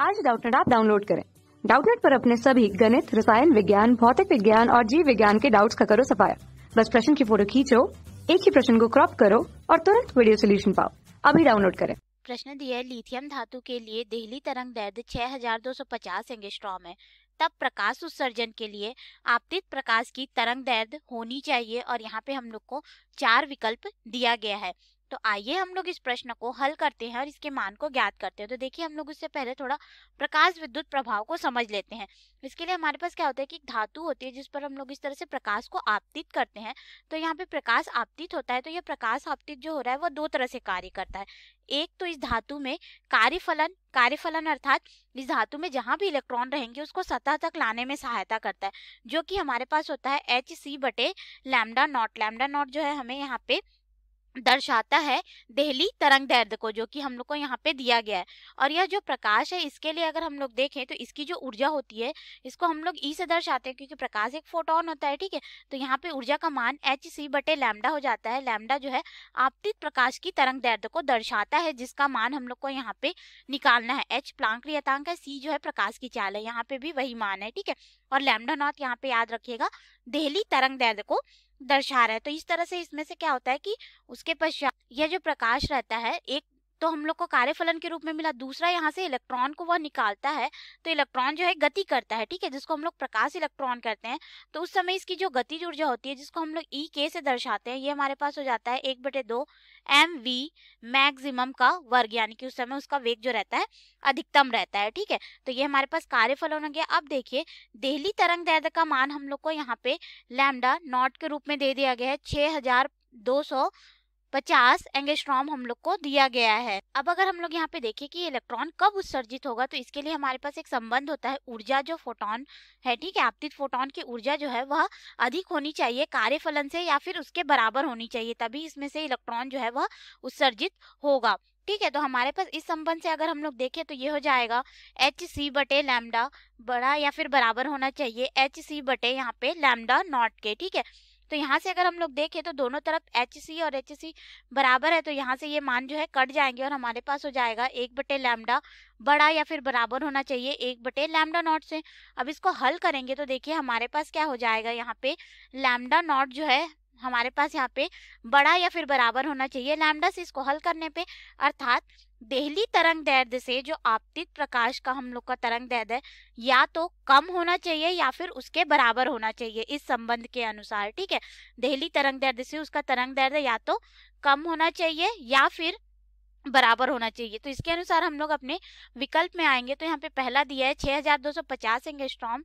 आज Doubtnut app download करें। Doubtnut पर अपने सभी गणित, रसायन विज्ञान, भौतिक विज्ञान और जीव विज्ञान के डाउट्स का करो सफाया। बस प्रश्न की फोटो खींचो, एक ही प्रश्न को क्रॉप करो और तुरंत वीडियो सोल्यूशन पाओ। अभी डाउनलोड करें। प्रश्न दिया है, लिथियम धातु के लिए देहली तरंग दैर्ध्य 6250 एंगस्ट्रॉम है, तब प्रकाश उत्सर्जन के लिए आपतित प्रकाश की तरंग दैर्ध्य होनी चाहिए। और यहाँ पे हम लोग को 4 विकल्प दिया गया है। तो आइए हम लोग इस प्रश्न को हल करते हैं और इसके मान को ज्ञात करते हैं। तो देखिए, हम लोग उससे पहले थोड़ा प्रकाश विद्युत प्रभाव को समझ लेते हैं। इसके लिए हमारे पास क्या होता है कि एक धातु होती है जिस पर हम लोग इस तरह से प्रकाश को आपतित करते हैं। तो यहाँ पे प्रकाश आपतित होता है, तो यह प्रकाश आपतित जो हो रहा है वो 2 तरह से कार्य करता है। एक तो इस धातु में कार्यफलन अर्थात इस धातु में जहां भी इलेक्ट्रॉन रहेंगे उसको सतह तक लाने में सहायता करता है, जो कि हमारे पास होता है hc/लैम्डा नॉट। लैम्डा नॉट जो है हमें यहाँ पे दर्शाता है देहली तरंग दैर्ध्य को, जो कि हम लोग को यहाँ पे दिया गया है। और यह जो प्रकाश है इसके लिए अगर हम लोग देखें तो इसकी जो ऊर्जा होती है इसको हम लोग ई से दर्शाते हैं, क्योंकि प्रकाश एक फोटोन होता है। ठीक है, तो यहाँ पे ऊर्जा का मान hc/लैम्डा हो जाता है। लैम्डा जो है आपतित प्रकाश की तरंग दैर्ध्य को दर्शाता है, जिसका मान हम लोग को यहाँ पे निकालना है। h प्लांक नियतांक है, c जो है प्रकाश की चाल है, यहाँ पे भी वही मान है। ठीक है, और लैम्डा नॉट यहाँ पे याद रखिएगा देहली तरंग दैर्ध्य को दर्शा रहा है। तो इस तरह से इसमें से क्या होता है कि उसके पश्चात यह जो प्रकाश रहता है, एक तो हम लोग को कार्यफलन के रूप में मिला, दूसरा यहाँ से इलेक्ट्रॉन को वह निकालता है। तो इलेक्ट्रॉन जो है गति करता है, ठीक है, जिसको हम लोग प्रकाश इलेक्ट्रॉन करते हैं। तो उस समय इसकी जो गतिज ऊर्जा होती है जिसको हम लोग ई के से दर्शाते हैं, ये हमारे पास हो जाता है 1/2 mv मैक्सिमम का वर्ग, यानी कि उस समय उसका वेग जो रहता है अधिकतम रहता है। ठीक है, तो ये हमारे पास कार्यफलन हो गया। अब देखिए, देहली तरंग दैर्ध्य का मान हम लोग को यहाँ पे लैम्डा नॉट के रूप में दे दिया गया है, 6250 एंगस्ट्रॉम हम लोग को दिया गया है। अब अगर हम लोग यहाँ पे देखें कि इलेक्ट्रॉन कब उत्सर्जित होगा, तो इसके लिए हमारे पास एक संबंध होता है। ऊर्जा जो फोटोन है, ठीक है, आपतित फोटोन की ऊर्जा जो है वह अधिक होनी चाहिए कार्यफलन से, या फिर उसके बराबर होनी चाहिए, तभी इसमें से इलेक्ट्रॉन जो है वह उत्सर्जित होगा। ठीक है, तो हमारे पास इस संबंध से अगर हम लोग देखें तो ये हो जाएगा hc/लैम्डा बड़ा या फिर बराबर होना चाहिए hc/ यहाँ पे लैम्डा नॉट के। ठीक है, तो यहाँ से अगर हम लोग देखें तो दोनों तरफ hc और hc बराबर है, तो यहाँ से ये मान जो है कट जाएंगे और हमारे पास हो जाएगा 1/लैम्डा बड़ा या फिर बराबर होना चाहिए 1/लैम्डा नॉट से। अब इसको हल करेंगे तो देखिए हमारे पास क्या हो जाएगा, यहाँ पे लैम्डा नॉट जो है हमारे पास यहाँ पे बड़ा या फिर बराबर होना चाहिए लैम्डा से। इसको हल करने पे अर्थात देहली तरंग दैर्ध्य से जो आपतित प्रकाश का हम लोग का तरंग दैर्ध्य है या तो कम होना चाहिए या फिर उसके बराबर होना चाहिए इस संबंध के अनुसार। ठीक है, देहली तरंग दैर्ध्य से उसका तरंग दैर्ध्य या तो कम होना चाहिए या फिर बराबर होना चाहिए। तो इसके अनुसार हम लोग अपने विकल्प में आएंगे। तो यहाँ पे पहला दिया है 6250 एंगस्ट्रॉम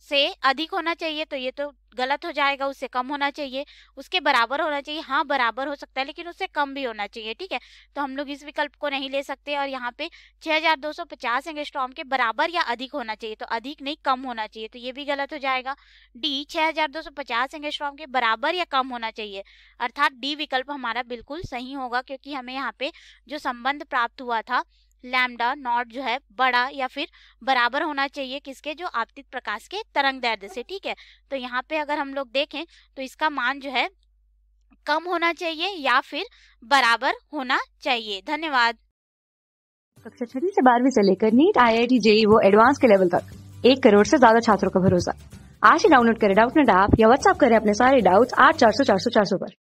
से अधिक होना चाहिए, तो ये तो गलत हो जाएगा, उससे कम होना चाहिए। उसके बराबर होना चाहिए, हाँ बराबर हो सकता है लेकिन उससे कम भी होना चाहिए। ठीक है, तो हम लोग इस विकल्प को नहीं ले सकते। और यहाँ पे 6250 एंगस्ट्रॉम के बराबर या अधिक होना चाहिए, तो अधिक नहीं कम होना चाहिए, तो ये भी गलत हो जाएगा। डी 6250 एंगस्ट्रॉम के बराबर या कम होना चाहिए, अर्थात डी विकल्प हमारा बिल्कुल सही होगा, क्योंकि हमें यहाँ पे जो संबंध प्राप्त हुआ था लैम्डा नॉट जो है बड़ा या फिर बराबर होना चाहिए किसके, जो आपतित प्रकाश के तरंग दैर्ध्य से। ठीक है, तो यहाँ पे अगर हम लोग देखें तो इसका मान जो है कम होना चाहिए या फिर बराबर होना चाहिए। धन्यवाद। कक्षा 6 से 12वीं से लेकर नीट, IIT, JEE वो एडवांस के लेवल तक 1 करोड़ से ज्यादा छात्रों का भरोसा। आज ही डाउनलोड करें डाउटनेट ऐप या व्हाट्सएप करें अपने सारे डाउट्स 8400 400 400 पर।